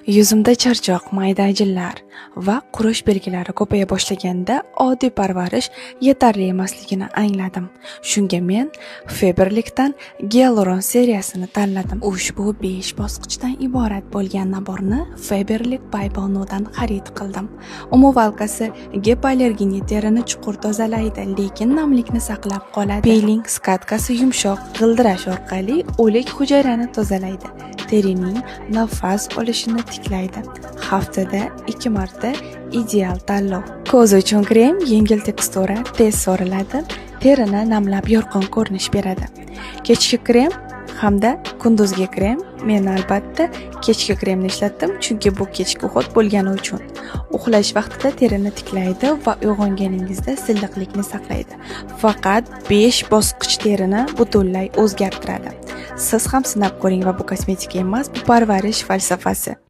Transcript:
Yuzimda charchoq, mayda ajinlar va qurish belgilari ko'paya boshlaganda oddiy parvarish yetarli emasligini angladim. Shunga men Faberlic'dan Hyaluron seriyasini tanladim. Ushbu 5 bosqichdan iborat bo'lgan naborni Faberlic by Banudan xarid qildim. Umuvvalqasi gipoallergeniya terini chuqur tozalaydi, lekin namlikni saqlab qoladi. Peeling skatkasi yumshoq g'ildirash orqali o'lik hujayrani tozalaydi. Terining nafas olishini tiklaydi. Haftada 2 marta ideal tanlov. Ko'z uchun krem yengil tekstura, tez so'riladi, terini namlab yorqin ko'rinish beradi. Kechki krem hamda kunduzgi krem. Men albatta kechki kremni ishlatdim, chunki bu kechki uxlat bo'lgani uchun. Uxlash vaqtida terini tiklaydi va uyg'onganingizda silliqlikni saqlaydi. Faqat 5 bosqich terini butunlay o'zgartiradi. Siz ham sinab ko'ring va bu kosmetika emas, bu parvarish falsafasi.